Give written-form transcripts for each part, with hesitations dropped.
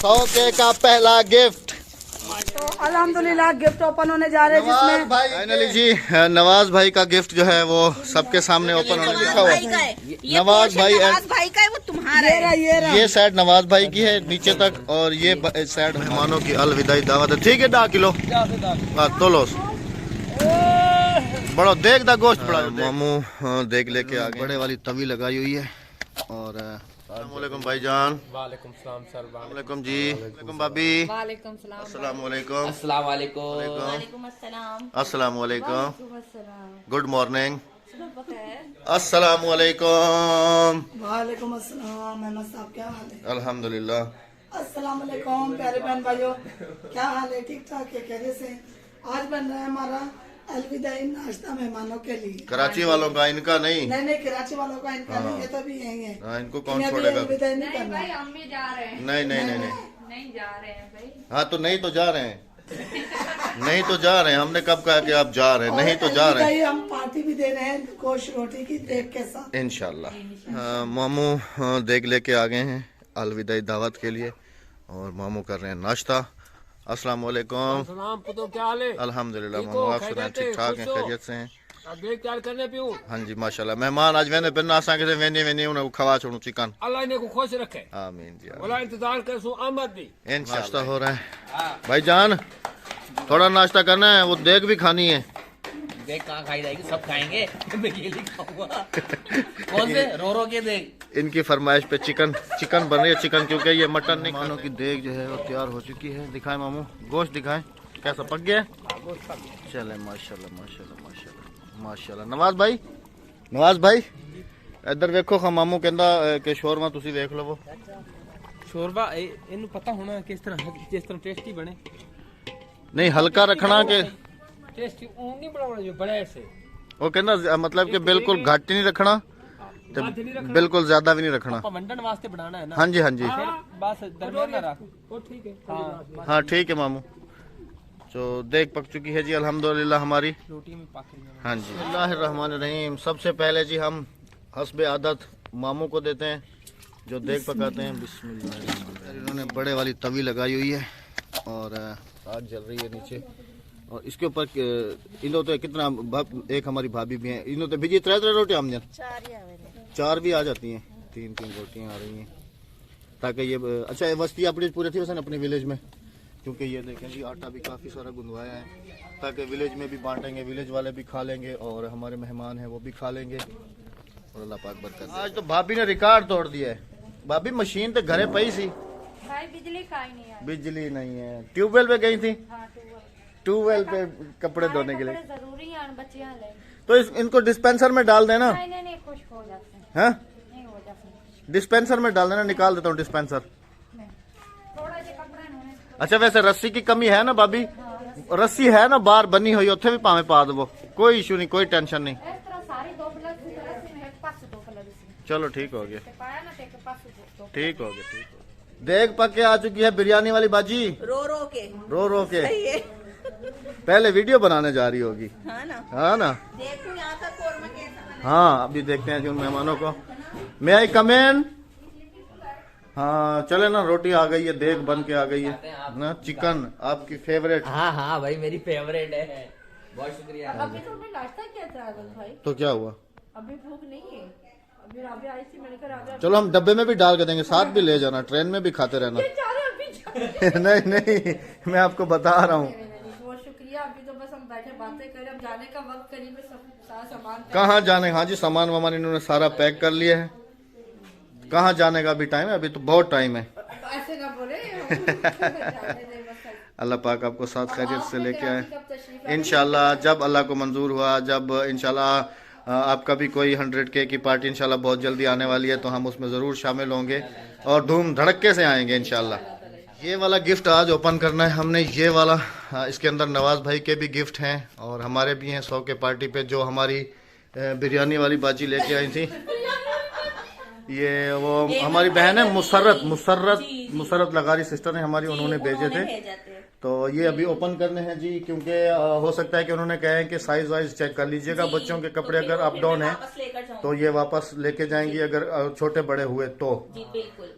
100K का पहला gift. तो अल्हम्दुलिल्लाह गिफ्ट ओपन होने जा रहे हैं जिसमें फाइनली जी नवाज भाई का गिफ्ट जो है वो सबके सामने ओपन होने लिखा हुआ है नवाज भाई का है, वो तुम्हारा है। ये साइड नवाज भाई की है नीचे तक और ये साइड मेहमानों की अलविदाई दावत है। ठीक है 10 किलो तोलो बड़ो देख दा गोश्त बड़ा मामू देख लेके आ गए। बड़े वाली तवी लगाई हुई है और अस्सलामुअलैकुम भाईजान। वालेकुम सलाम सर। वालेकुम जी। वालेकुम भाभी। वालेकुम सलाम। अस्सलामुअलैकुम। अस्सलाम वालेकुम। वालेकुम अस्सलाम। अस्सलामुअलैकुम। Good morning. अस्सलामुअलैकुम। वालेकुम अस्सलाम। अहमद साहब क्या हाल है? अल्हम्दुलिल्लाह। अस्सलाम वालेकुम प्यारे बहन भाइयों, क्या हाल है? ठीक ठाक है, खैरियत से? आज बन रहा है हमारा अलविदाई नाश्ता मेहमानों के लिए। कराची वालों का इनका नहीं। नहीं कराची वालों का इनका नहीं, ये तो भी यही है। हाँ इनको कौन इन्हें भी छोड़ेगा। अलविदाई नहीं करना। भाई हम भी जा रहे हैं। नहीं नहीं नहीं नहीं नहीं जा रहे हैं भाई। हाँ तो नहीं तो जा रहे हैं। नहीं तो जा रहे हैं। हमने कब कहा कि आप जा रहे हैं? नहीं तो जा रहे हैं। अलविदाई हम पार्टी भी दे रहे हैं गोश्त रोटी की देख के साथ इंशाल्लाह। मामू देख लेके आ गए हैं अलविदाई दावत के लिए और मामू कर रहे हैं नाश्ता। अस्सलाम वालेकुम। सलाम पुतो, क्या हाल है? अल्हम्दुलिल्लाह मामू आप सुनाए ठीक ठाक हैं, खैरियत से हैं? अब देख क्या करने पियूं। हाँ जी माशाल्लाह। मेहमान आज वेने बिन आसा के वेने वेने उन्हें खवा छोड़ू चिकन। अल्लाह इन्हें को खुश रखे। आमीन जी बोला इंतजार कर सो आमद दी। इंशाल्लाह। नाश्ता हो रहा है भाईजान, थोड़ा नाश्ता करना है, वो देग भी खानी है। देख कहाँ खाई जाएगी, सब खाएंगे। मैं अकेले खाऊंगा। कौन से रो के देख। इनकी फरमाइश पे चिकन बन रही है। चिकन क्योंकि ये मटन नहीं। मानो की देग जो है वो तैयार हो चुकी है। दिखाएं मामू गोश्त दिखाएं कैसा पक गया है? चले माशाल्लाह माशाल्लाह माशाल्लाह माशाल्लाह। नवाज भाई इधर देखो खा मामू कहंदा कि शोरमा तुसी देख लो। शोरबा इन्हें पता होना किस तरह टेस्टी बने। नहीं हल्का रखना के टेस्टी नहीं बनाना जो बड़े से। वो कहना मतलब कि बिल्कुल घट नहीं रखना तो बिल्कुल ज्यादा भी नहीं रखना। वंडन वास्ते बनाना है ना। हाँ जी हाँ जी बस दरमियान में रख। वो ठीक है। हाँ ठीक है मामू। तो देख पक चुकी है जी अल्हम्दुलिल्लाह हमारी रोटी में पाके। हाँ जी। बिस्मिल्लाहिर्रहमानिर्रहीम। सबसे पहले जी हम हस्बे आदत मामू को देते हैं जो देख पकाते हैं। बिस्मिल्लाह। इन्होंने बड़े वाली तवी लगाई हुई है और आग जल रही है नीचे और इसके ऊपर इन्हों तो कितना एक हमारी भाभी भी है। इन्हों तो भिजी 3 रोटी आमजन 4 भी आ जाती हैं। 3 रोटियां आ रही हैं ताकि ये अच्छा वस्ती अपनी पूरी थी वैसे अपने विलेज में क्योंकि ये देखें जी आटा भी काफ़ी सारा गुंदवाया है ताकि विलेज में भी बांटेंगे, विलेज वाले भी खा लेंगे और हमारे मेहमान हैं वो भी खा लेंगे और अल्लाह पाक बरकत दे। आज तो भाभी ने रिकॉर्ड तोड़ दिया है। भाभी मशीन तो घरे पई सी, भाई बिजली का ही नहीं है। बिजली नहीं है। ट्यूबवेल पे गई थी। हाँ, ट्यूबवेल पे कपड़े धोने के लिए। जरूरी है बच्चियां ले। तो इनको डिस्पेंसर में डाल देना। नहीं खुश हो जाते हैं। हाँ नहीं हो जाते। डिस्पेंसर में डाल देना। निकाल देता हूँ डिस्पेंसर। थोड़ा जे कपड़ा होने। अच्छा वैसे रस्सी की कमी है ना भाभी? रस्सी है ना बाहर बनी हुई उत्थे भी पावे पा दो। कोई इशू नहीं, कोई टेंशन नहीं। इस तरह सारी 2 प्लस की तरह से एक पास 2 प्लस से चलो ठीक हो गया। पाया ना एक पास 2। ठीक हो गया ठीक हो गया। देख पक के आ चुकी है बिरयानी वाली बाजी। रो के सही है। पहले वीडियो बनाने जा रही होगी। हाँ ना देखो यहाँ का कोरमा कैसा बना। हाँ अभी देखते हैं जी उन मेहमानों को। मैं आई कम इन। हाँ चले ना रोटी आ गई है, देख बन के आ गई है ना। चिकन आपकी फेवरेट। हाँ भाई मेरी फेवरेट है। बहुत शुक्रिया। अभी तुमने नाश्ता किया था आदिल भाई? तो क्या हुआ? अभी भूख नहीं है। अभी आई थी मैंने कहा चलो हम डब्बे में भी डाल के देंगे, साथ भी ले जाना, ट्रेन में भी खाते रहना। नहीं मैं आपको बता रहा हूँ। बहुत शुक्रिया। अभी तो बस हम बैठे बातें करें। अब जाने का वक्त करीब है। सब सारा सामान कहाँ जाने? हाँ जी सामान वामान इन्होंने सारा पैक कर लिया है। कहाँ जाने का अभी टाइम है? अभी तो बहुत टाइम है। ऐसे ना बोले। अल्लाह पाक आपको साथ खैरियत से लेके आए इंशाल्लाह। जब अल्लाह को मंजूर हुआ, जब इंशाल्लाह आपका भी कोई 100K की पार्टी इंशाल्लाह बहुत जल्दी आने वाली है तो हम उसमें ज़रूर शामिल होंगे और धूम धड़के से आएंगे इंशाल्लाह। ये वाला गिफ्ट आज ओपन करना है हमने। ये वाला इसके अंदर नवाज भाई के भी गिफ्ट हैं और हमारे भी हैं 100K पार्टी पे जो हमारी बिरयानी वाली बाजी लेके आई थी। ये वो हमारी बहन है मुसर्रत लगारी सिस्टर है हमारी, उन्होंने भेजे थे तो ये अभी ओपन करने हैं जी, क्योंकि हो सकता है कि उन्होंने कहा है कि साइज वाइज चेक कर लीजिएगा। बच्चों के कपड़े अगर अप डाउन है तो ये वापस लेके जाएंगी, अगर छोटे बड़े हुए तो।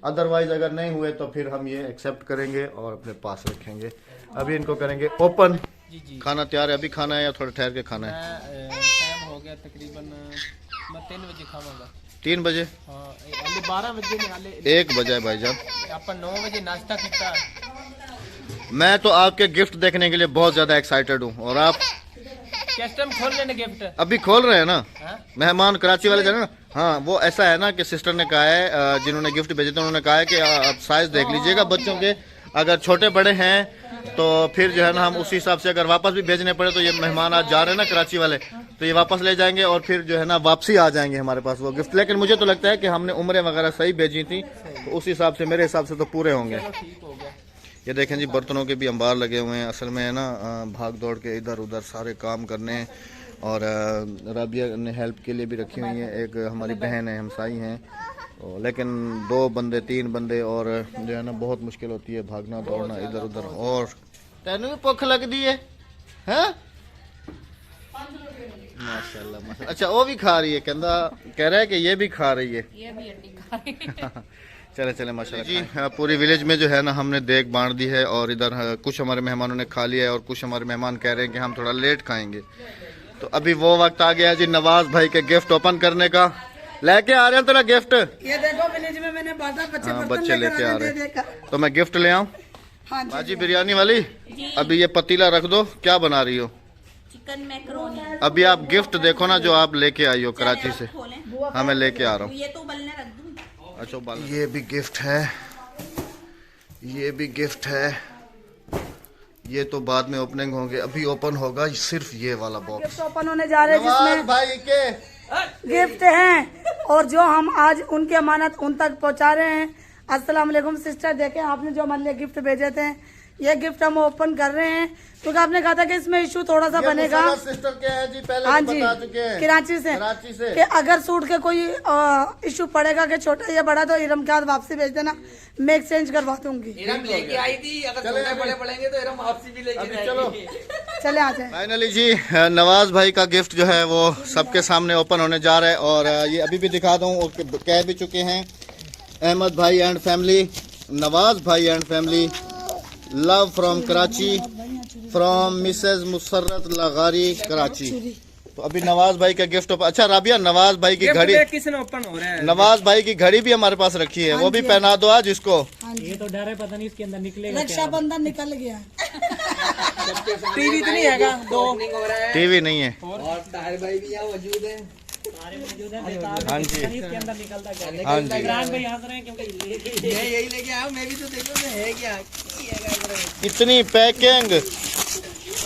अदरवाइज अगर नहीं हुए तो फिर हम ये एक्सेप्ट करेंगे और अपने पास रखेंगे। अभी इनको करेंगे ओपन। जी। खाना तैयार है, अभी खाना है या थोड़ा ठहर के खाना है? टाइम हो गया तकरीबन, मैं 3 बजे खाऊंगा। 3 बजे? हाँ, हाले 12 बजे ने हाले 1 बजे भाईजान। अपन 9 बजे नाश्ता किया। मैं तो आपके गिफ्ट देखने के लिए बहुत ज्यादा एक्साइटेड हूँ। और आप किस टाइम खोल लेने गिफ्ट? अभी खोल रहे हैं ना? हाँ? मेहमान कराची वाले जाने ना। हाँ, वो ऐसा है ना कि सिस्टर ने कहा है, जिन्होंने गिफ्ट भेजे थे उन्होंने कहा है कि आप साइज देख लीजिएगा बच्चों के, अगर छोटे बड़े हैं तो फिर जो है ना हम उसी हिसाब से, अगर वापस भी भेजने पड़े तो ये मेहमान आज जा रहे हैं ना कराची वाले, तो ये वापस ले जाएंगे और फिर जो है ना वापसी आ जाएंगे हमारे पास वो गिफ्ट। लेकिन मुझे तो लगता है कि हमने उम्रें वगैरह सही भेजी थी, तो उस हिसाब से, मेरे हिसाब से तो पूरे होंगे। ठीक हो गया। ये देखें जी, बर्तनों के भी अंबार लगे हुए हैं। असल में है ना, भाग दौड़ के इधर उधर सारे काम करने हैं। और राबिया ने हेल्प के लिए भी रखी हुई है, एक हमारी बहन है, हमसाई हैं। लेकिन 2 बंदे 3 बंदे और जो है ना बहुत मुश्किल होती है भागना दौड़ना इधर उधर। और तेनू भी भुख लग दी है? माशाल्लाह माशाल्लाह। अच्छा, वो भी खा रही है, कह रहा है कि ये भी खा रही है। ये भी अंडी खा रही है। चले चले माशाल्लाह जी। पूरी विलेज में जो है ना हमने देख बांट दी है, और इधर कुछ हमारे मेहमानों ने खा लिया है और कुछ हमारे मेहमान कह रहे हैं कि हम थोड़ा लेट खाएंगे। तो अभी वो वक्त आ गया जी नवाज भाई के गिफ्ट ओपन करने का। लेके आ रहे हैं तेरा गिफ्ट? ये देखो विलेज में मैंने बांटा, बच्चे हाँ, बर्तन बच्चे लेके आ रहे दे हैं। देकर। तो मैं गिफ्ट ले आऊं? हाँ जी। बाजी बिरयानी वाली, अभी ये पतीला रख दो। क्या बना रही हो? Chicken macaroni. अभी आप गिफ्ट देखो ना जो आप लेके आई हो कराची से। हाँ, मैं लेके आ रहा हूँ। ये तो उबलने रख दूं। अच्छा, ये भी गिफ्ट है, ये भी गिफ्ट है। ये तो बाद में ओपनिंग होंगे, अभी ओपन होगा सिर्फ ये वाला बॉक्स। गिफ्ट ओपन होने जा रहे हैं नवाज जिसमें भाई के गिफ्ट हैं, और जो हम आज उनकी अमानत उन तक पहुंचा रहे हैं। अस्सलाम वालेकुम सिस्टर, देखें आपने जो हमारे लिए गिफ्ट भेजे थे, ये गिफ्ट हम ओपन कर रहे हैं, क्योंकि आपने कहा था कि इसमें इशू थोड़ा सा बनेगा। सिस्टर के है जी, पहले हाँ भी जी, बता चुके हैं कराची से कि अगर सूट के कोई इशू पड़ेगा कि छोटा या बड़ा, तो इरम के हाथ वापसी भेज देना, मैं एक्सचेंज करवा दूंगी। इरम लेके आई थी, अगर छोटे बड़े पड़ेंगे तो इरम वापसी भी लेके जाएगी। चलो चले आ जाए। फाइनली जी, नवाज भाई का गिफ्ट जो है वो सबके सामने ओपन होने जा रहा है। और ये अभी भी दिखा दूं, और कह भी चुके हैं, अहमद भाई एंड फैमिली, नवाज भाई and family, love from Karachi, from Mrs Musarrat Lagari Karachi. तो अभी नवाज भाई का गिफ्ट अच्छा राबिया, नवाज भाई की घड़ी किसने ओपन हो रहा है? नवाज भाई की घड़ी भी हमारे पास रखी है, वो भी पहना दो आज इसको। ये तो डर है, पता नहीं इसके अंदर निकलेगा। रक्षाबंधन निकल गया। टीवी तो नहीं है? 2 टीवी नहीं है। और ताहिर भाई भी यहाँ मौजूद है। हाँ जी, इसके अंदर निकलता क्या? हाँ जी। इमरान भाई हंस रहे हैं क्योंकि मैं यही लेके आया, मैं भी तो देखो है क्या। इतनी पैकिंग,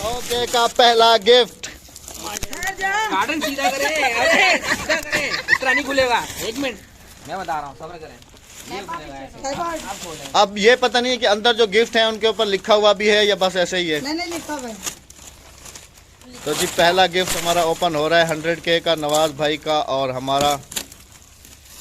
ओके का पहला गिफ्ट। गार्डन सीधा करें, अरे सीधा करें, इतना नहीं खुलेगा। 1 मिनट मैं बता रहा हूँ, सब्र करें। ये खुलेगा ऐसे। अब ये पता नहीं है कि अंदर जो गिफ्ट है उनके ऊपर लिखा हुआ भी है या बस ऐसे ही है। मैंने लिखा हुआ है। तो जी पहला गिफ्ट हमारा ओपन हो रहा है 100K का, नवाज भाई का और हमारा,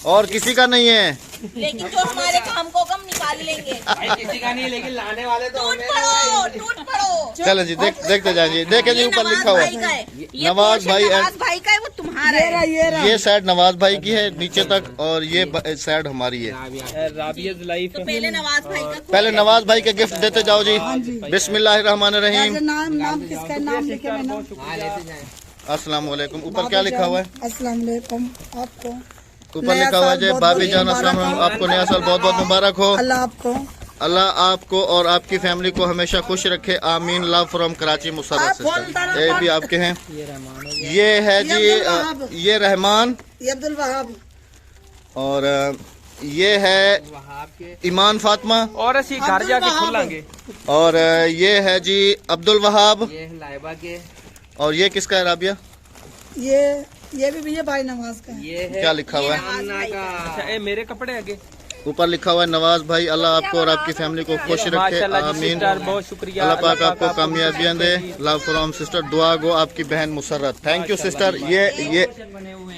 और किसी का नहीं है। लेकिन जो हमारे काम को कम निकाल लेंगे। किसी का नहीं, लेकिन लाने वाले तो टूट हमें पड़ो, टूट पड़ो। चलो जी, देखते जाइए। देखे जी, ऊपर लिखा हुआ है नवाज भाई नवाज भाई का है, वो तुम्हारा है। ये साइड नवाज भाई की है नीचे तक, और ये साइड हमारी है। राबिया's लाइफ। तो पहले नवाज भाई का पहले नवाज भाई के गिफ्ट देते जाओ जी। बिस्मिल्लाहिर्रहमानिर्रहीम। नाम किसका नाम लिखे मैंने? हाँ लेते जाएं। अस्सलाम वालेकुम। ऊपर क्या लिखा हुआ है? अस्सलाम वालेकुम। आपको ऊपर लिखा हुआ है भाभी जान, अस्सलाम वालेकुम। आपको नया साल बहुत बहुत मुबारक हो। अल्लाह आपको, अल्लाह आपको और आपकी फैमिली को हमेशा खुश रखे, आमीन। Love from Karachi Musarrat sister, ये भी आपके हैं। ये है जी, ये रहमान, ये अब्दुल वहाब, और ये है ईमान फातिमा, और ऐसी घर जाके खुलांगे। और ये है जी अब्दुल वहाब, ये है लाइबा के, और ये किसका है राबिया? ये भी भैया भाई नवाज का है। ये है क्या लिखा हुआ है? अन्ना का। अच्छा, ये मेरे कपड़े आगे ऊपर लिखा हुआ है नवाज भाई, अल्लाह आपको और आपकी फैमिली को खुश रखे, माशाल्लाह जी आमीन। सिस्टर, बहुत शुक्रिया। अल्लाह पाक आपको कामयाबियां दे। लव फ्रॉम सिस्टर, दुआ गो आपकी बहन मुसर्रत। Thank you sister.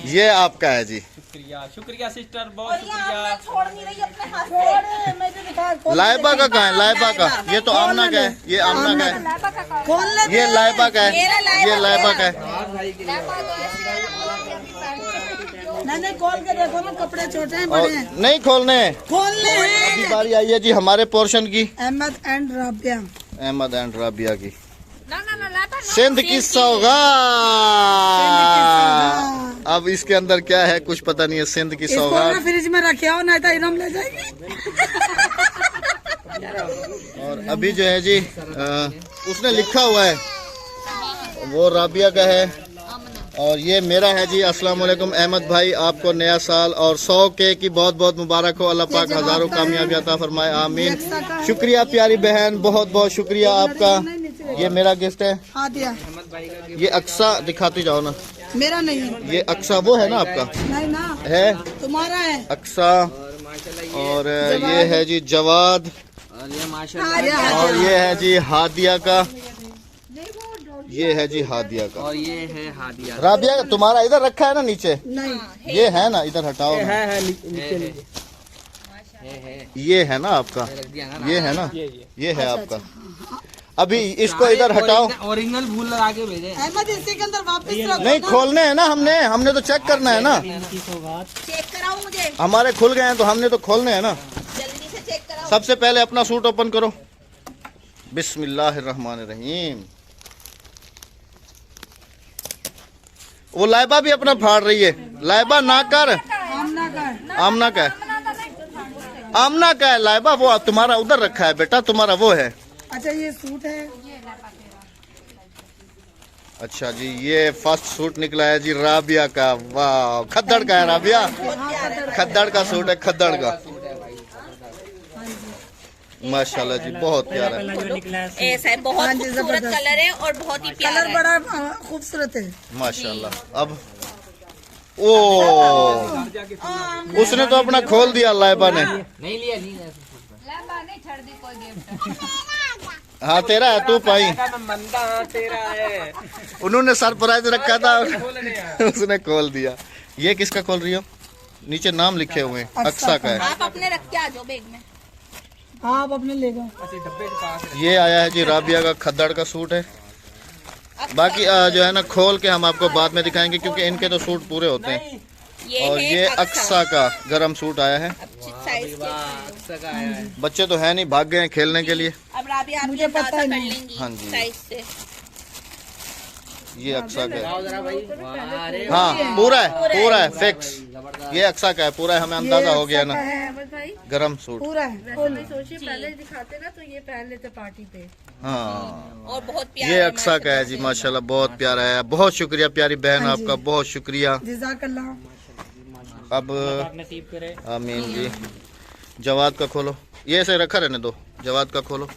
ये आपका है जी। शुक्रिया शुक्रिया सिस्टर, बहुत और ये शुक्रिया। आपने छोड़ नहीं रही अपने हाथ से। मैं तो दिखा खोल लाइबा का कहाँ है? लाइबा का ये तो आमना का है, ये आमना का है, खोल ले ये लाइबा का है, ये लाइबा का है। नहीं खोल के देखो ना, कपड़े छोटे हैं और बड़े हैं। नहीं खोलने हैं। खोलने हैं। अभी बारी आई है जी हमारे पोर्शन की, अहमद एंड राबिया। अहमद एंड राबिया की, ना ना ना लाता ना। सिंध की सौगात। अब इसके अंदर क्या है कुछ पता नहीं है, सिंध की इसको ना सौगात। फ्रिज में रखे हो, नहीं तो इनाम ले जाएगी। और अभी जो है जी उसने लिखा हुआ है, वो राबिया का है और ये मेरा है जी। अस्सलाम वालेकुम अहमद भाई, आपको नया साल और 100 के की बहुत बहुत मुबारक हो। अल्लाह पाक हजारों कामयाबी अता फरमाए, आमीन। शुक्रिया प्यारी बहन, बहुत बहुत शुक्रिया आपका। ये मेरा गिफ्ट है, हाँ दिया। ये अक्सा दिखाती जाओ ना, मेरा नहीं है। ये अक्सा वो है ना आपका, नहीं ना, है तुम्हारा है। अक्सा। और ये है जी जवाद, और ये माशाल्लाह, और ये है जी हादिया का, ये है जी हादिया का। और ये है हादिया। राबिया तुम्हारा इधर रखा है ना नीचे, नहीं ये है ना, इधर हटाओ ना। है नीचे ये है ना आपका, रख दिया ना। ये है ना, ये है आपका। अभी इसको सारे इधर हटाओ। ओरिजिनल फूल लगा के भेजे। अहमद इसी के अंदर वापस रखो नहीं ना। खोलने हैं ना, हमने तो चेक करना है ना। चेक कराओ मुझे, हमारे खुल गए हैं तो हमने तो खोलने हैं ना। जल्दी से चेक कराओ। सबसे पहले अपना सूट ओपन करो, बिस्मिल्लाहिर्रहमानिर्रहीम। वो लाइबा भी अपना फाड़ रही है, लाइबा ना कर। आमना का है। आमना का है, आमना का है लाइबा, वो तुम्हारा उधर रखा है बेटा, तुम्हारा वो है। अच्छा ये सूट है। अच्छा जी, ये फर्स्ट सूट निकला है जी राबिया का। वाह, खद्दड़ का है राबिया, खद्दड़ का सूट है, खद्दड़ का। माशाल्लाह जी, बहुत प्यारा है, ऐसा है, बहुत हाँ जी, खूबसूरत जबरदस्त। कलर है और बहुत ही प्यारा कलर है। बड़ा खूबसूरत है। माशाल्लाह। अब ओ उसने तो अपना खोल दिया लाइबा ने। नहीं लिया, नहीं लिया। लाबा नहीं छोड़ दी कोई गिफ्ट। हाँ तेरा है, तू पाई। बंदा तेरा है। उन्होंने सरप्राइज रखा था, उसने खोल दिया। ये किसका खोल रही हो? नीचे नाम लिखे हुए हैं, अक्सा का है। आप अपने रख के आ जाओ बैग में। हाँ आप अपने ले जाओ। डब्बे के पास ये आया है जी राबिया का खद्दड़ का सूट है। बाकी जो है ना खोल के हम आपको बाद में दिखाएंगे, क्योंकि इनके तो सूट पूरे होते हैं। और है ये अक्सा का गरम सूट आया है। साइज के। बच्चे तो है नहीं, भाग गए हैं खेलने के लिए। अब राबिया आप मुझे पता कर नहीं। लेंगी हाँ जी। साइज से। ये अक्सा का है। जरा भाई, वाह, अरे हाँ पूरा है फिक्स। ये अक्सा का है पूरा है, हमें अंदाजा हो गया ना। अहमद भाई गरम सूट, पूरा है। वैसे मैं सोची पहले दिखाते ना तो ये पहन लेते पार्टी पे। हाँ और बहुत प्यारा ये है अक्सा का है जी, माशाल्लाह बहुत प्यारा है। बहुत शुक्रिया प्यारी बहन आपका, बहुत शुक्रिया। जज़ाकल्लाह। अब नसीब करे। आमीन जी। जवाद का खोलो, ये ऐसे रखा रहने दो, जवाद का खोलो।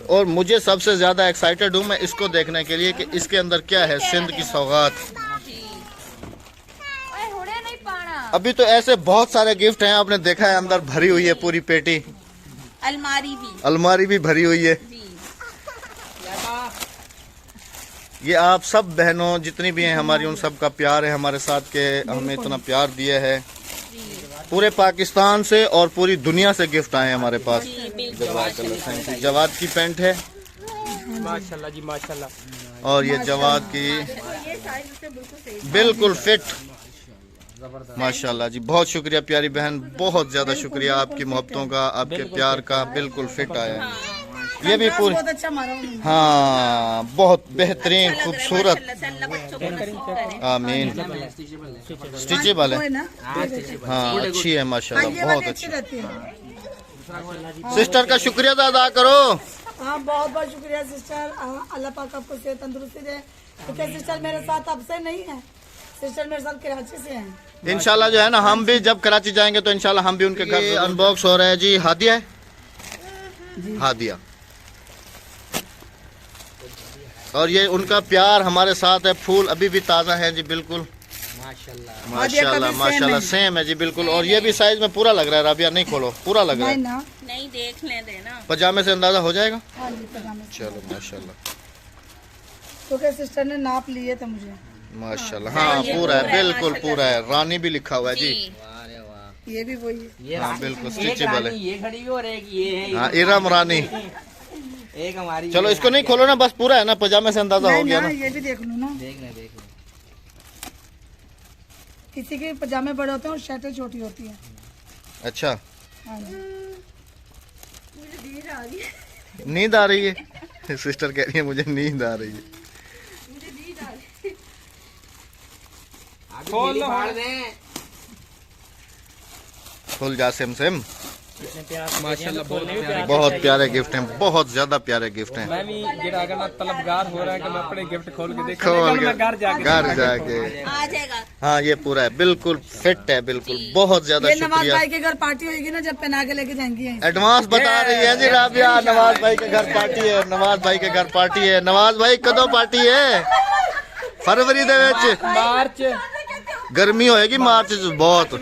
और मुझे सबसे ज्यादा एक्साइटेड हूँ मैं इसको देखने के लिए कि इसके अंदर क्या है, सिंध की सौगात। ओए होड़े नहीं पाना। अभी तो ऐसे बहुत सारे गिफ्ट हैं, आपने देखा है अंदर भरी हुई है पूरी पेटी, अलमारी भी। अलमारी भी भरी हुई है। जी। ये आप सब बहनों जितनी भी हैं हमारी, उन सब का प्यार है हमारे साथ के हमें इतना प्यार दिया है। पूरे पाकिस्तान से और पूरी दुनिया से गिफ्ट आए हैं हमारे पास। जज़ाकल्लाह। जवाद की पैंट है माशाल्लाह जी माशाल्लाह। और ये जवाद की बिल्कुल फिट। माशाल्लाह जी, बहुत शुक्रिया प्यारी बहन, बहुत ज्यादा शुक्रिया आपकी मोहब्बतों का, आपके प्यार का। बिल्कुल फिट आया है ये भी पूरी। बहुत अच्छा मारा उन्होंने। हाँ बहुत बेहतरीन खूबसूरत। अल्लाह बच्चों को नसीब करे। आमीन। स्टिचेबल वो है, है ना। हाँ अच्छी है हाँ, माशाल्लाह, ये बहुत वाली अच्छी। अच्छी रहती है। सिस्टर का शुक्रिया तो अदा करो। हाँ बहुत बहुत शुक्रिया सिस्टर। अल्लाह पाक आपको सेहत तंदुरुस्ती दे। क्योंकि सिस्टर मेरे साथ अब से नहीं है, सिस्टर मेरे साथ कराची से हैं। इंशाल्लाह जो है ना, हम भी जब कराची जाएंगे तो इंशाल्लाह हम भी उनके घर अनबॉक्स हो रहा है जी। हादिया है, हादिया। और ये उनका प्यार हमारे साथ है, फूल अभी भी ताज़ा है जी, बिल्कुल माशाल्लाह माशाल्लाह सेम है जी बिल्कुल। और ये भी साइज में पूरा लग रहा है राबिया, नहीं खोलो, पूरा लग रहा नहीं है। ना। नहीं देख लें देना। पजामे से अंदाजा हो जाएगा। हाँ जी पजामे। चलो माशाल्लाह। क्योंकि सिस्टर ने नाप लिए थे मुझे। माशाल्लाह। हाँ पूरा है, बिल्कुल पूरा है। रानी भी लिखा हुआ है जी। अरे वाह, ये भी वही है। ये हाँ, रानी- बिल्कुल एक स्ट्रेचेबल है। रानी ये खड़ी है और एक ये है। हाँ इरम रानी। एक हमारी। चलो ये इसको नहीं खोलो ना, बस पूरा है ना, पजामे से अंदाजा हो नहीं गया ना, ना। ये भी देख लो ना, देख ले। किसी के पजामे बड़े होते हैं और शर्टें छोटी होती है। अच्छा हाँ जी। नींद आ रही है सिस्टर कह रही है मुझे नींद आ रही है। खोल लो, फाड़ दें। खुल जा सिम सिम। माशाल्लाह बहुत प्यारे। बहुत प्यारे गिफ्ट हैं, बहुत ज्यादा प्यारे गिफ्ट हैं। मैं भी जेड़ा अगर ना तलबगार हो रहा है कि मैं अपने गिफ्ट खोल के देखूं, खोल लेकिन मैं घर के जाके घर जाके। आ जाएगा। हाँ ये पूरा है, बिल्कुल फिट है, बिल्कुल बहुत ज्यादा ये नवाज शुक्रिया। भाई के घर पार्टी होगी ना, जब पहना के लेके जाएंगे। एडवांस बता रही है जी राबिया, नवाज भाई के घर पार्टी है, नवाज भाई के घर पार्टी है। नवाज भाई कदों पार्टी है? फरवरी दे विच मार्च गर्मी होएगी, मार्च च बहुत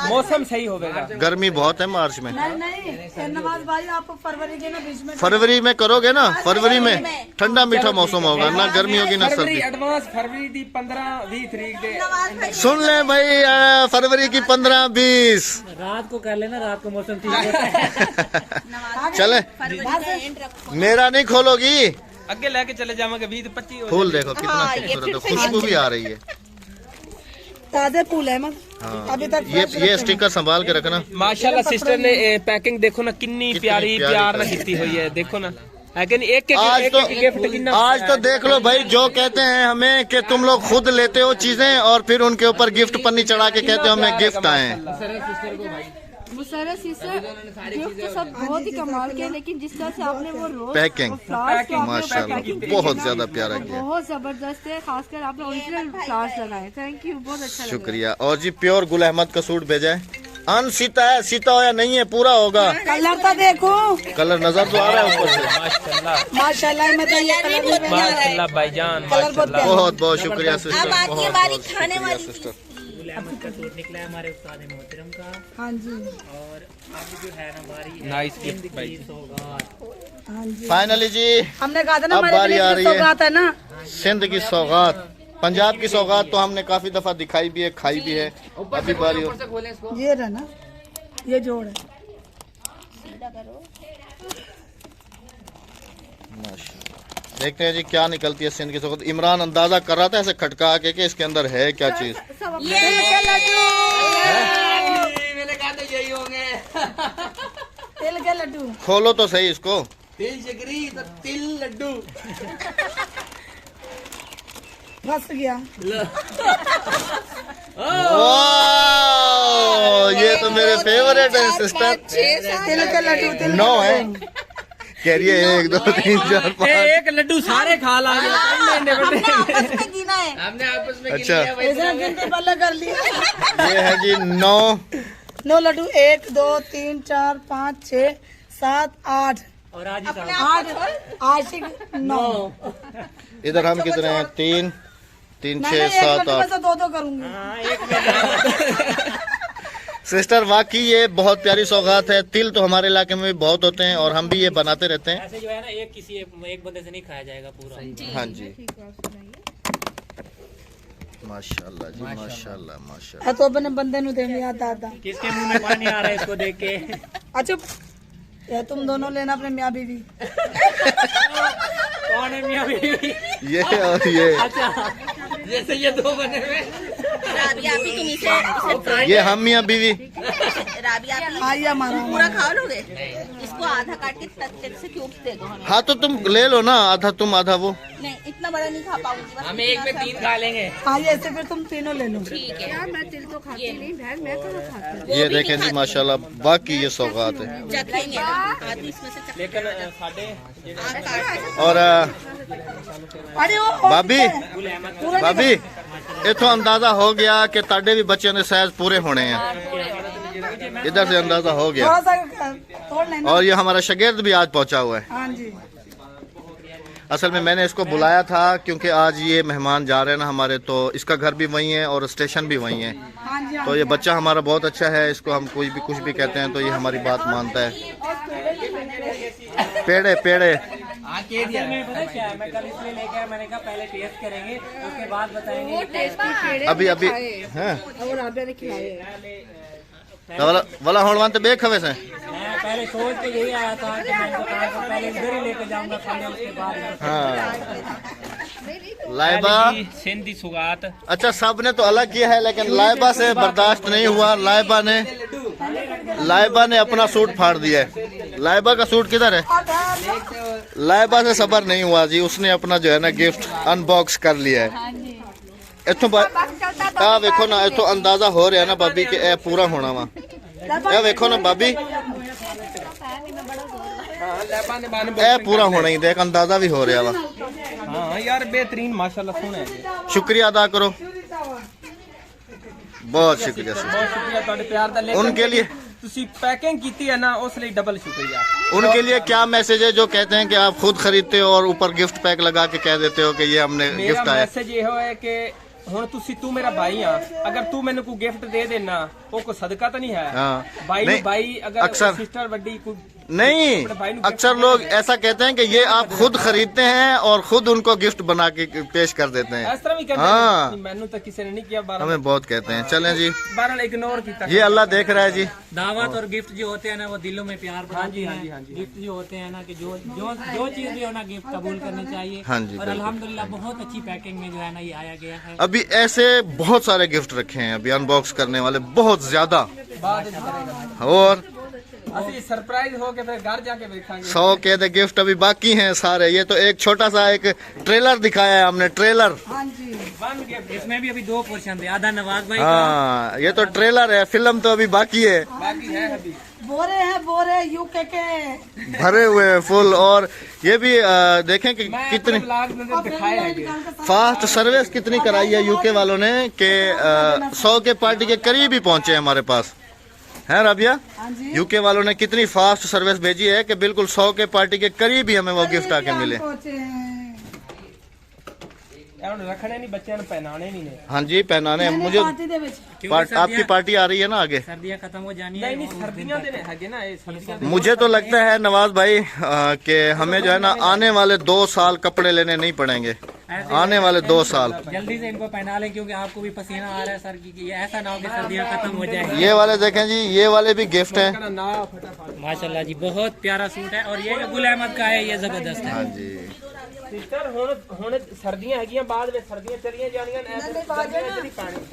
मौसम सही होगा। गर्मी बहुत है मार्च में। नहीं नहीं नवाज भाई, आप फरवरी के ना बीच में फरवरी में करोगे ना, फरवरी में ठंडा मीठा मौसम होगा, ना गर्मी होगी ना फरवरी सर्दी। एडवांस फरवरी दी 15-20 तारीख दे। सुन ले भाई, फरवरी की 15-20 रात को कर लेना, रात को मौसम ठीक होता है। चले। एंड रखो। मेरा नहीं खोलोगी? आगे लेके चले जावांगे 20-25 हो फूल जाएंगे। देखो कितना हाँ, ये खूबसूरत है, फिर से खुशबू भी आ रही है। ताजे फूल है मत हाँ। अभी तक ये fresh रखे हैं। स्टिकर संभाल के रखना। माशाल्लाह सिस्टर ने पैकिंग देखो ना कितनी प्यारी प्यारी प्यार ना करी। की हुई है, देखो ना। लेकिन एक आज एक तो गिफ्ट कितना आज तो देख लो भाई, जो कहते हैं हमें कि तुम लोग खुद लेते हो चीजें और फिर उनके ऊपर गिफ्ट पन्नी चढ़ा के कहते हो हमें गिफ्ट आए हैं। मुसर्रत सिस्टर गिफ्ट तो सब बहुत ही कमाल के हैं, लेकिन जिस तरह से आपने वो रोज पैकिंग और फ्लावर्स को आपने माशाल्लाह पैकिंग की बहुत है ना, ज्यादा प्यारा किया। बहुत जबरदस्त है। खासकर आपने ओरिजिनल फ्लावर्स लगाए। थैंक यू, बहुत अच्छा लगा। शुक्रिया। और जी प्योर गुल अहमद का सूट भेजा है। अन सीता है, सीता हो या नहीं है, पूरा होगा। कलर तो देखो, कलर नजर तो आ रहा है ऊपर से। माशाल्लाह माशाल्लाह में तो ये कलर भी पहना है। माशाल्लाह भाईजान कलर बहुत माशाल्लाह। बहुत बहुत शुक्रिया अब सिस्टर, आती बहुत हमारी बहुत खाने शुक्रिया वाली सिस्टर। अहमद का सूट निकला है हमारे उस्ताद मोहतरम का। हाँ जी और अब जो है ना हमारी नाइस गिफ्ट भाई। की सौगात। हाँ जी। फाइनली जी हमने कहा था ना अब हमारे बारी आ लिए रही जो है। सौगात है ना, सिंध की सौगात, पंजाब की सौगात तो हमने काफी दफा दिखाई भी है, खाई भी है। अभी बारी हो। ये रहा ना, ये जोड़ है। माशाल्लाह। देखते हैं जी क्या निकलती है सिंध की सौगात। इमरान अंदाजा कर रहा था ऐसे खटका के कि इसके अंदर है क्या चीज। मैंने कहा था यही होंगे। तिल के लड्डू। खोलो तो सही इसको। तिल जगरी तो तिल लड्डू। फंस गया। ओह, ये तो मेरे फेवरेट है सिस्टर। तिल के लड्डू, तिल के 9 है, लड्डू। कह रही है 1 2 3 4 5। एक लड्डू सारे खा ला गए। हमने आपस में गिना है। हमने आपस में अच्छा। गिन लिया ऐसा गिनती पल्ले कर लिया। ये है जी 9। 9 लड्डू, 1 2 3 4 5 6 7 8 और आज ही साहब 8 आशिक 9। इधर हम कितने हैं? 3 3 मैं 6 एक 7 लड्डू में 8। से 2 करूंगी। हाँ एक में सिस्टर वाकई ये बहुत प्यारी सौगात है। तिल तो हमारे इलाके में भी बहुत होते हैं और हम भी ये बनाते रहते हैं। ऐसे जो है ना एक किसी एक बंदे से नहीं खाया जाएगा पूरा। हाँ जी माशाल्लाह जी, माशाल्लाह माशाल्लाह। है तो अपने बंदे नु देने आता आता। किसके मुंह में पानी आ रहा है इसको देख के। अच्छा ये तुम दोनों लेना अपने मियाँ बीवी। कौन है मियाँ बीवी? ये और ये अच्छा जैसे ये दो बने हुए। राबिया भी तुम इसे ये हम मियाँ बीवी। राबिया भी आइए हमारा पूरा खा लोगे? इसको आधा काट के तत्ते से क्यूब्स दे दो हमें। हाँ तो तुम ले लो ना, आधा तुम आधा वो। नहीं इतना बड़ा नहीं खा पाऊंगी, बस हम एक में इतना 3 खा लेंगे। आइए ऐसे फिर तुम तीनों ले लो। ठीक है। यार मैं तिल तो खाती नहीं बहन, मैं कहाँ खाती हूँ। ये देखें जी माशाल्लाह, बाकी ये सौगात है। चखेंगे ना, आधी इसमें से चखेंगे। लेकिन साडे आप काट और अरे वो भाभी भाभी इथों अंदाजा हो गया कि ताडे भी बच्चों के साइज पूरे होने हैं। इधर से अंदाजा हो थोड़ा गया। सा तोड़ लेना। और ये हमारा शागिर्द भी आज पहुंचा हुआ है। हाँ जी असल में मैंने इसको बुलाया था क्योंकि आज ये मेहमान जा रहे हैं ना हमारे, तो इसका घर भी वहीं है और स्टेशन भी वहीं है। तो ये बच्चा हमारा बहुत अच्छा है, इसको हम कोई भी कुछ भी कहते हैं तो ये हमारी बात मानता है। पेड़े पेड़े आके दिया मैं पता क्या है, मैं कल इसलिए लेके आया, मैंने कहा पहले टेस्ट करेंगे उसके बाद बताएंगे। अभी अभी हैं वाला होड़वान तो बेख हवे से मैं पहले सोच के यही आया था कि मैं दुकान को पहले इधर ही लेके जाऊंगा, खाने उसके बाद। हाँ लाइबा सिंधी सुगात। अच्छा सब ने तो अलग किया है लेकिन लाइबा से बर्दाश्त नहीं हुआ। लाइबा ने अपना सूट फाड़ दिया है। लाइबा का सूट किधर है? लाइबा से सबर नहीं हुआ जी, उसने अपना जो है ना गिफ्ट अनबॉक्स कर लिया है। इथों वेखो ना, इथों अंदाजा हो रहा है ना भाभी कि ए पूरा होना वा। ए वेखो ना भाभी, ए पूरा होना ही, देख अंदाजा भी हो रहा वा। हाँ यार बेहतरीन माशाल्लाह सोना है। शुक्रिया अदा करो, बहुत शुक्रिया बहुत शुक्रिया ਤੁਹਾਡੇ ਪਿਆਰ ਦਾ। उनके लिए। ਤੁਸੀਂ ਪੈਕਿੰग ਕੀਤੀ ਹੈ ਨਾ ਉਸ ਲਈ ਡਬਲ शुक्रिया। उनके लिए क्या मैसेज है जो कहते हैं कि आप खुद खरीदते हो और ऊपर गिफ्ट पैक लगा के कह देते हो कि ये हमने ਮੇਰਾ गिफ्ट आया। ਮੈਸੇਜ ਇਹ ਹੈ ਕਿ ਹੁਣ ਤੂੰ ਮੇਰਾ ਭਾਈ ਆ, ਅਗਰ ਤੂੰ ਮੈਨੂੰ ਕੋਈ ਗਿਫਟ ਦੇ ਦੇਣਾ ਉਹ ਕੋਈ ਸਦਕਾ ਤਾਂ ਨਹੀਂ ਹੈ। हाँ भाई नहीं, भाई अगर अक्सर सिस्टर बड़ी कोई नहीं, अक्सर लोग ऐसा कहते हैं कि ये आप खुद खरीदते हैं और खुद उनको गिफ्ट बना के पेश कर देते हैं। इस तरह भी कहते हाँ। हैं। मैंने तो किसी ने नहीं किया, हमें बहुत कहते हैं। चलें जी, बारह इग्नोर किया। ये अल्लाह देख रहा है जी। दावत और गिफ्ट जो होते हैं ना वो दिलों में प्यार बढ़ाते हाँ जी, हैं। हाँ जी। गिफ्ट जो होते हैं ना कि जो चीज भी हो ना गिफ्ट कबूल करनी चाहिए। हाँ जी, और बिल्कुल। अल्हम्दुलिल्लाह बहुत अच्छी पैकिंग में जो है ना ये आया गया है। अभी ऐसे बहुत सारे गिफ्ट रखे हैं अभी अनबॉक्स करने वाले, बहुत ज्यादा। बाद में करेगा। और असली सरप्राइज हो के फिर घर जाके देखेंगे। 100 के दे गिफ्ट अभी बाकी हैं सारे। ये तो एक छोटा सा एक ट्रेलर दिखाया है हमने, ट्रेलर। बन गया। इसमें भी अभी 2 पोर्शन थे, आधा नवाज भाई का। हाँ ये तो ट्रेलर है, फिल्म तो अभी बाकी है। बाकी है अभी। बोरे हैं बोरे यूके के। भरे हुए हैं फुल। और ये भी देखें कि मैं कितनी ब्लॉग में दिखाया है ये। फास्ट सर्विस कितनी कराई है यूके वालों ने कि 100 के पार्टी के करीब ही पहुंचे हैं हमारे पास, है राबिया? यूके वालों ने कितनी फास्ट सर्विस भेजी है कि बिल्कुल 100 के पार्टी के करीब ही हमें वो गिफ्ट आके मिले। रखने नहीं, बच्चे पहनाने नहीं ने। हाँ जी पहनाने मुझे। आपकी पार्टी आ रही है ना आगे? सर्दियाँ खत्म हो जानी है। नहीं सर्दियां दे है ना, ये सर्दियां दे। मुझे तो लगता है नवाज भाई कि हमें जो है ना आने वाले 2 साल कपड़े लेने नहीं पड़ेंगे। आने वाले 2 साल जल्दी से इनको पहना लें क्योंकि आपको भी पसीना आ रहा है सर की। ऐसा ना हो कि सर्दियाँ खत्म हो जाए। ये वाले देखें जी, ये वाले भी गिफ्ट हैं। ना फटाफट। माशाल्लाह जी बहुत प्यारा सूट है। और ये जो गुल अहमद का है ये जबरदस्त है। हाँ जी सिस्टर हुन सर्दियां हैगियां, बाद में सर्दियां चलियां जानियां पानी।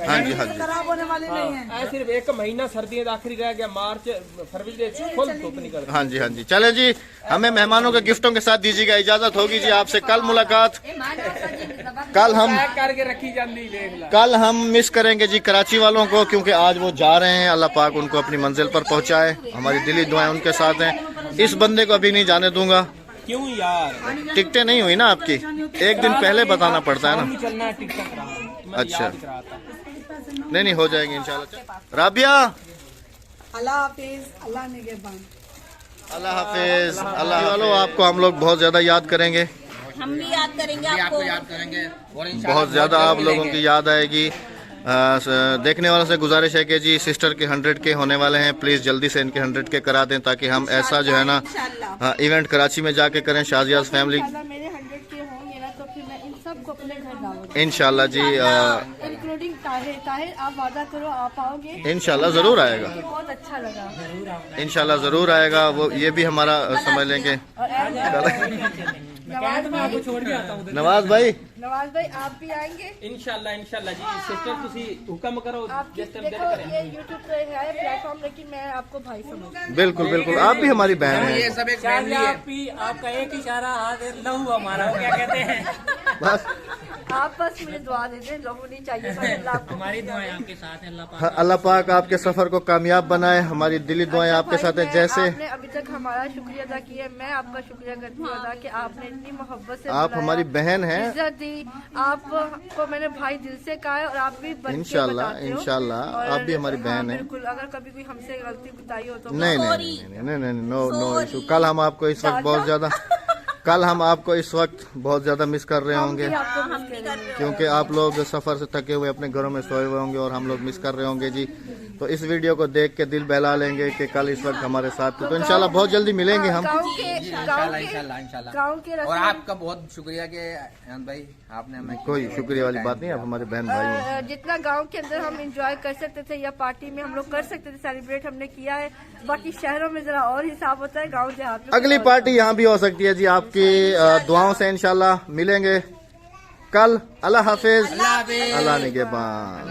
हाँ जी हाँ जी। खराब होने वाली नहीं है। सिर्फ 1 महीना सर्दियों का आखिरी रह गया, मार्च फरवरी दे फुल धूप निकल। हाँ जी हाँ जी। चले जी, हमें मेहमानों के गिफ्टों के साथ दीजिएगा इजाजत। होगी जी आपसे कल मुलाकात। कल हम पैक करके रखी जाती, देख ला। कल हम मिस करेंगे जी कराची वालों को क्योंकि आज वो जा रहे हैं। अल्लाह पाक उनको अपनी मंजिल पर पहुंचाए, हमारी दिली दुआएं उनके साथ हैं। इस बंदे को अभी नहीं जाने दूंगा। क्यों यार? टिकटें नहीं हुई ना आपकी, एक दिन पहले बताना पड़ता है ना। चलना है टिकटॉक करा। अच्छा नहीं हो जाएगी इंशाल्लाह। राबिया अल्लाह हाफिज, अल्लाह निगहबान। अल्लाह हाफिज। अल्लाह वालों, आपको हम लोग बहुत ज्यादा याद करेंगे। हम भी याद करेंगे आपको। याद करेंगे और बहुत ज्यादा आप लोगों की याद आएगी। देखने वालों से गुजारिश है कि जी सिस्टर के 100 के होने वाले हैं, प्लीज़ जल्दी से इनके 100 के करा दें ताकि हम ऐसा जो है ना इवेंट कराची में जाके करें शाजियाज फैमिली। मेरे 100 के होंगे ना तो फिर मैं इन सबको अपने घर लाऊंगी, इंशाल्लाह जी। इंक्लूडिंग ताहिर। आप वादा करो आप आओगे? इंशाल्लाह ज़रूर आएगा, बहुत अच्छा लगा। इंशाल्लाह ज़रूर आएगा। वो ये भी हमारा समझ लें कि आपको छोड़ के आता हूँ। नवाज भाई आप भी आएंगे? इंशाल्लाह इंशाल्लाह जी। सिस्टर तुसी हुक्म करो आपकी जिस टाइम दिल देखो करे। ये यूट्यूब पे है प्लेटफॉर्म, लेकिन मैं आपको भाई समझती हूँ। बिल्कुल बिल्कुल, आप भी हमारी बहन ये हैं। सब एक फैमिली है। आपका एक इशारा हाथ लहू हमारा, क्या कहते हैं। बस आप बस मुझे दुआ दे दें, लोगों नहीं चाहिए। अल्लाह आपको हमारी दुआएं आपके साथ हैं। अल्लाह पाक आपके सफर को कामयाब बनाए। हमारी दिली दुआएं आपके साथ हैं। जैसे आपने अभी तक हमारा शुक्रिया अदा किया है, मैं आपका शुक्रिया करती हूँ अदा कि आपने इतनी मोहब्बत से आप बुलाया, हमारी बहन हैं। इज्जत दी। आपको मैंने भाई दिल से कहा है और आप भी बन के इंशाल्लाह बताते हो। इंशाल्लाह और आप भी हमारी बहन हैं। बिल्कुल, अगर कभी कोई हमसे गलती बताई हो तो नहीं नहीं नहीं नहीं नहीं नो नो इशू। कल हम आपको इस वक्त बहुत ज्यादा कल हम आपको इस वक्त बहुत ज़्यादा मिस कर रहे होंगे, क्योंकि आप लोग सफ़र से थके हुए अपने घरों में सोए हुए होंगे और हम लोग मिस कर रहे होंगे जी। तो इस वीडियो को देख के दिल बहला लेंगे कि कल इस वक्त हमारे साथ थे। तो इंशाल्लाह बहुत जल्दी मिलेंगे हम। इंशाल्लाह। और आपका बहुत शुक्रिया कि अनंत भाई आपने हमें, कोई शुक्रिया वाली बात नहीं, आप हमारे बहन भाई हैं। जितना गांव के अंदर हम एंजॉय कर सकते थे या पार्टी में हम लोग कर सकते थे सेलिब्रेट हमने किया है। बाकी शहरों में जरा और हिसाब होता है, गांव देहात में अगली पार्टी यहाँ भी हो सकती है जी, आपकी दुआओं से इंशाल्लाह मिलेंगे कल। अल्लाह हाफिज, अल्लाह निगहबान।